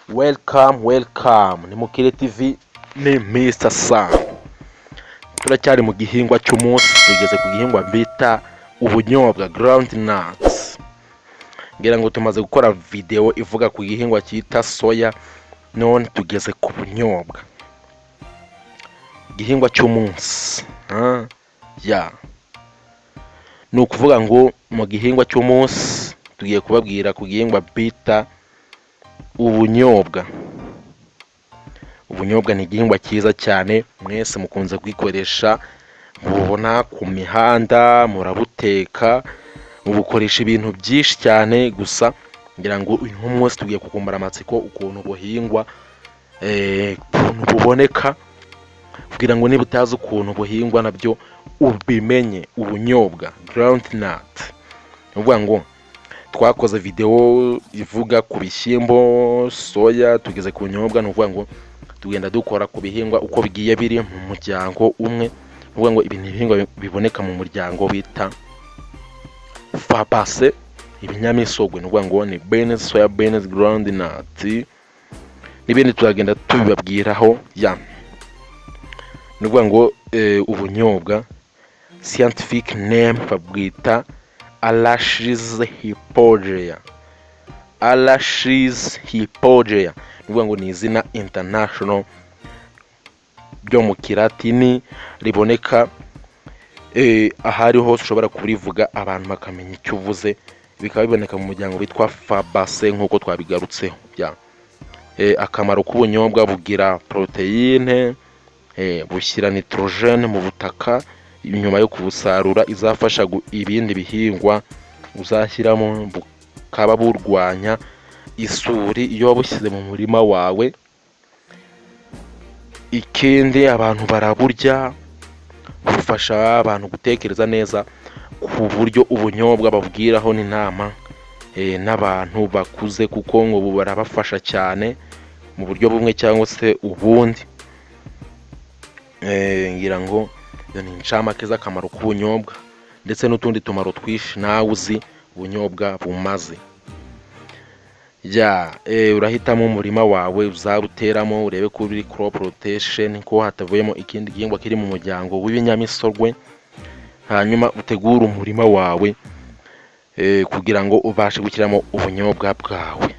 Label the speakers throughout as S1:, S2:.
S1: Welcome ni Mukire TV ni Mr. Sam. Turacyari mu gihingwa cy'umunsi, tugeze ku gihingwa bita ubunyobwa groundnuts. Ngira ngo tumaze gukora video ivuga ku gihingwa cyita soya, none tugeze ku bunyobwa. Gihingwa cy'umunsi. Ni ukuvuga ngo mu gihingwa cy'umunsi tugiye kubabwira ku gihingwa bita ubunyobwa. Ubunyobwa ni igihingwa cyiza cyane, mwese mukunze kwikoresha, mubona ku mihanda, murabuteka, mubukoresha ibintu byinshi cyane. Gusa ngira ngo uyu munsi tugiye kukumbara amatsiko ukuntu buhingwa, ukuntu buboneka, kugira ngo niba utazi ukuntu buhingwa nabyo ubimenye. Ubunyobwa groundnut, uvuga ngo twakoze video ivuga ku bishyimbo, soya, tugeze ku bunyobwa. Ni ukuvuga ngo tugenda dukora ku bihingwa uko bigiye biri mu muryango umwe. Uvuga ngo ibi bihingwa biboneka mu muryango bita fabase, ibinyamisogwe. Ni ukuvuga ngo ni beans, soya beans, groundnut n'ibindi turagenda tubibabwiraho. Ni ukuvuga ngo ubunyobwa scientific name babwita Arachis hypogea. Arachis hypogea ni ukuvuga ngo ni izina international ryo mu kilatini riboneka ahari hose ushobora kurivuga abantu bakamenya icyo uvuze. Bikaba biboneka mu muryango witwa fabase nk'uko twabigarutseho. Akamaro k'ubunyobwa: bugira proteine, bushyira nitrogen mu butaka nyuma yo kubusarura, izafasha ibindi bihingwa uzashyiramo, bukaba burwanya isuri iyo wabushyize mu murima wawe. Ikindi, abantu baraburya, bufasha abantu gutekereza neza, ku buryo ubunyobwa babwiraho n'inama n'abantu bakuze, kuko ngo barabafasha cyane mu buryo bumwe cyangwa se ubundi. Ngira ngo ni incamake z'akamaro k'ubunyobwa ndetse n'utundi tumaro twinshi nawe uzi ubunyobwa bumaze. Urahitamo umurima wawe uzabuteramo, urebe ko uri crop rotation, ko hatavuyemo ikindi gihingwa kiri mu muryango w'ibinyamisogwe. Hanyuma utegura umurima wawe kugira ngo ubashe gushyiramo ubunyobwa bwawe.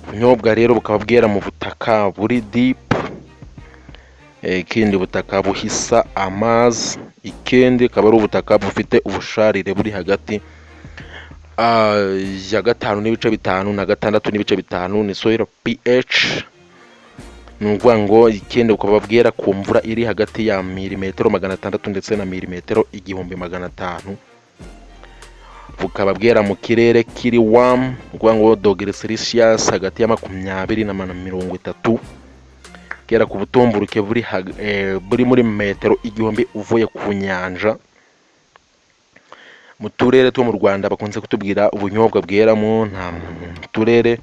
S1: Ubunyobwa rero bukaba bwera mu butaka buri deep. Ikindi, butaka buhisa amazi. Ikindi, akaba ari ubutaka bufite ubusharire buri hagati ya 5.5 na 6.5 ni soil pH. Ni ukuvuga ngo ikindi, bukaba bwera ku mvura iri hagati ya 600 ndetse na 1500. Bukaba bwera mu kirere kiri warm, ni ukuvuga ngo dogere Celsius hagati ya 20 na 30. Kera ku butumburuke buri muri metero 1000 uvuye ku nyanja. Mu turere two mu Rwanda bakunze kutubwira ubunyobwa bweramo, nta turere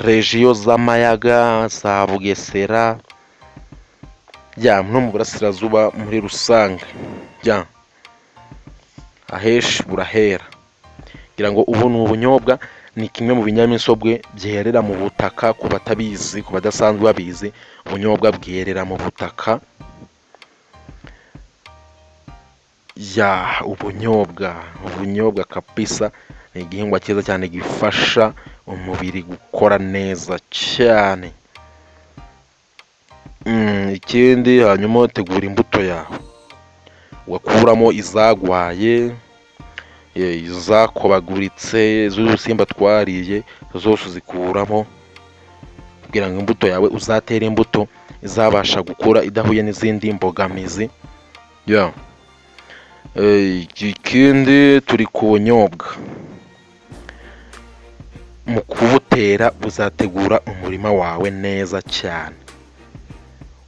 S1: regio z'amayaga, za Bugesera, no mu burasirazuba muri rusange. Aheshi burahera. Ngira ngo ubu ni ubunyobwa ni kimwe mu binyamisogwe byerera mu butaka. Ku batabizi, ku badasanzwe babizi, ubunyobwa bwerera mu butaka. Ubunyobwa kabisa ni igihingwa cyiza cyane, gifasha umubiri gukora neza cyane. Ikindi, hanyuma utegura imbuto yawe, ugakuramo izagwaye, izakobaguritse, z'udusimba twariye, zose uzikuramo kugira ngo imbuto yawe uzatere imbuto izabasha gukura idahuye n'izindi mbogamizi. Ikindi, turi ku bunyobwa, mu kubutera uzategura umurima wawe neza cyane,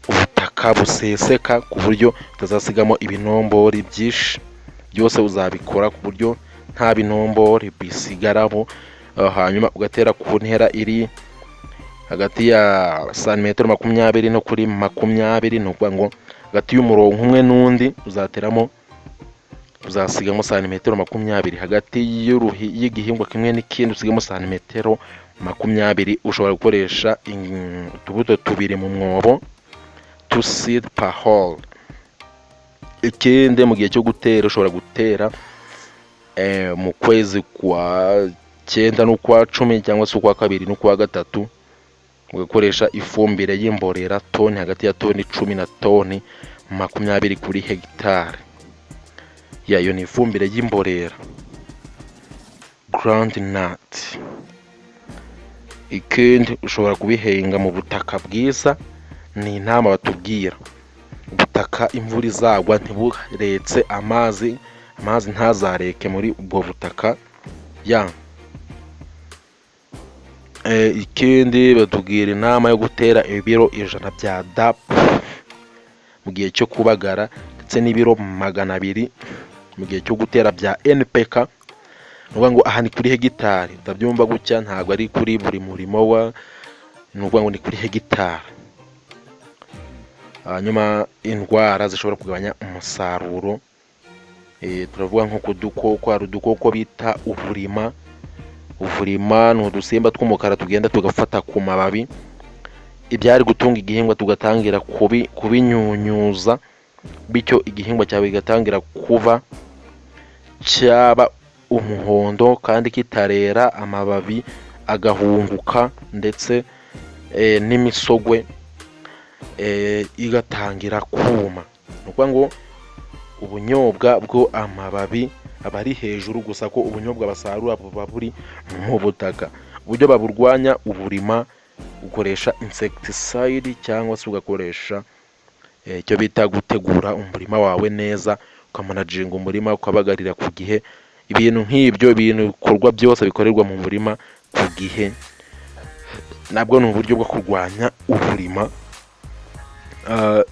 S1: ubutaka buseseka ku buryo utazasigamo ibinombori byinshi. Byose uzabikora ku buryo nta binombori bisigaramo. Hanyuma ugatera ku ntera iri hagati ya santimetero 20 no kuri 20. Ni ukuvuga ngo hagati y'umurongo umwe n'undi uzateramo uzasigamo santimetero 20 hagati y'igihingwa kimwe n'ikindi, usigamo santimetero 20. ushobora gukoresha utubuto 2 mu mwobo, 2 seed per hole. Ikindi mu gihe cyo gutera ushobora gutera mu kwezi kwa 9 n'ukwa 10 cyangwa se ukwa 2 n'ukwa 3, ugakoresha ifumbire y'imborera toni hagati ya toni 10 na toni 20 kuri hegitari. Yayo ni ifumbire y'imborera ground nut. Ikindi ushobora kubihenga mu butaka bwiza, ni inama batubwira. Ubutaka imvura izagwa ntiburetse amazi ntazareke muri ubwo butaka. Ikindi batubwira inama yo gutera ibiro 100 bya DAP mu gihe cyo kubagara, ndetse n'ibiro 200 mu gihe cyo gutera bya NPK. nuvuga ngo aha ni kuri hegitari, utabyumva gutya, ntabwo ari kuri buri murimo wa, nuvuga ngo ni kuri hegitari. Hanyuma indwara zishobora kugabanya umusaruro, turavuga nko kudukoko, hari udukoko bita uburima ni udusimba tw'umukara tugenda tugafata ku mababi, ibyari gutunga igihingwa tugatangira kubinyunyuza, bityo igihingwa cyawe kigatangira kuba cyaba umuhondo kandi kitarera, amababi agahunguka, ndetse n'imisogwe igatangira kuma. nukuvuga ngo ubunyobwa bwo amababi aba ari hejuru, gusa ko ubunyobwa basarura buba buri mu butaka. Uburyo baburwanya uburima, ukoresha insecticide cyangwa se ugakoresha icyo bita gutegura umurima wawe neza, ukamanaginga umurima, ukabagarira ku gihe. Ibintu nk'ibyo, ibintu bikorwa byose bikorerwa mu murima ku gihe, nabwo ni uburyo bwo kurwanya uburima.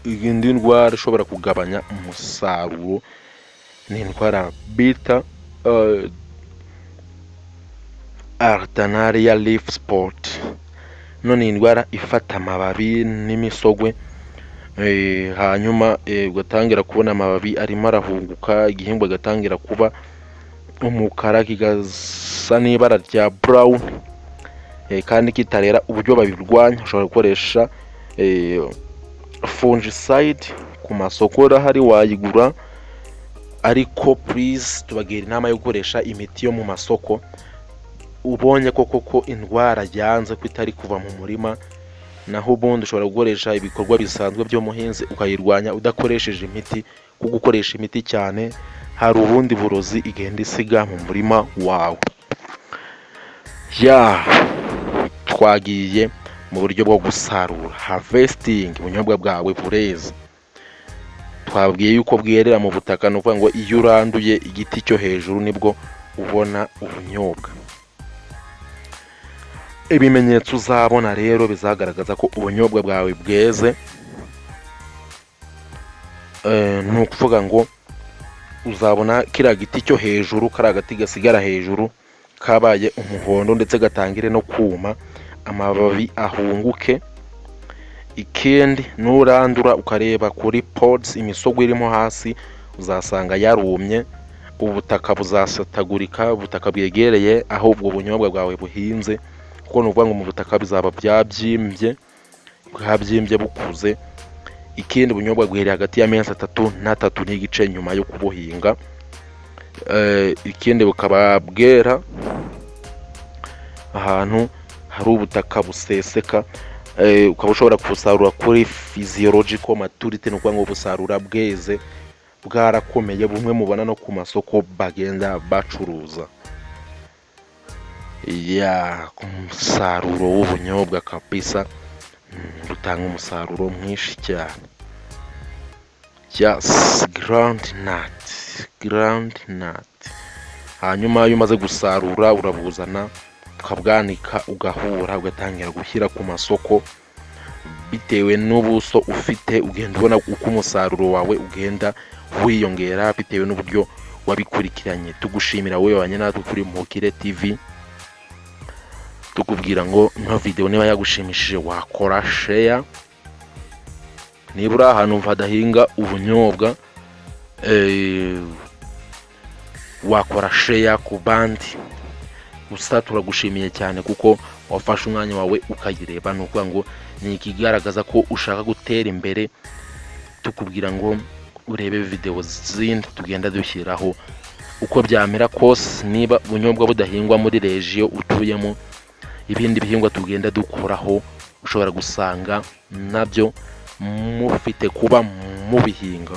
S1: Indi ndwara ishobora kugabanya umusaruro ni indwara bita Alternaria leaf spot. None indwara ifata amababi n'imisogwe, hanyuma ugatangira kubona amababi arimo arahunguka, igihingwa gatangira kuba umukara, kigasa n'ibara rya brown, kandi kitarera. Uburyo babirwanya, ushobora gukoresha fungicide ku masoko hari wayigura, ariko please tubagira inama yo gukoresha imiti yo mu masoko. Ubonye koko indwara yanze ko itari kuva mu murima, naho ubundi ushobora gukoresha ibikorwa bisanzwe byo muhinzi ukayirwanya udakoresheje imiti. Kuko gukoresha imiti cyane hari ubundi burozi igenda isiga mu murima wawe. Twagiye mu buryo bwo gusarura, harvesting. Ubunyobwa bwawe bureze, twabwiye yuko bwerera mu butaka, no kuvuga ngo iyo uranduye igiti cyo hejuru nibwo ubona ubunyobwa. Ibimenyetso uzabona rero bizagaragaza ko ubunyobwa bwawe bweze, ni ukuvuga ngo uzabona kiriya giti cyo hejuru, kariya gati gasigara hejuru kabaye umuhondo, ndetse gatangire no kuma, amababi ahunguke. Ikindi nurandura ukareba kuri pods, imisogwe irimo hasi, uzasanga yarumye, ubutaka buzasatagurika, ubutaka bwegereye aho ubwo bunyobwa bwawe buhinze. Kuko nuvuga ngo mu butaka bizaba byabyimbye bukuze. Ikindi ubunyobwa bwereye hagati y'amezi 3 na 3 n'igice nyuma yo kubuhinga. Ikindi bukaba bwera ahantu hari ubutaka buseseka, ukaba ushobora kusarura kuri physiological maturity, no kuvuga ngo busarura bweze, bwarakomeye, bumwe mubona no ku masoko bagenda bacuruza. Umusaruro w'ubunyobwa kabisa butanga umusaruro mwinshi cyane. Ground nut. Hanyuma iyo umaze gusarura urabuzana, ukabwanika, ugahura, ugatangira gushyira ku masoko. Bitewe n'ubuso ufite, ugenda ubona uko umusaruro wawe ugenda wiyongera bitewe n'uburyo wabikurikiranye. Tugushimira wowe wabanye natwe kuri Mukire TV, tukubwira ngo nka video niba yagushimishije wakora share. Nibura ahantu hadahinga ubunyobwa, wakora share ku bandi. Gusa turagushimiye cyane kuko wafashe umwanya wawe ukayireba, no kuvuga ngo ni ikigaragaza ko ushaka gutera imbere. Tukubwira ngo urebe video zindi tugenda dushyiraho uko byamera kose. Niba ubunyobwa budahingwa muri region utuyemo, ibindi bihingwa tugenda dukuraho ushobora gusanga nabyo mufite kuba mubihinga.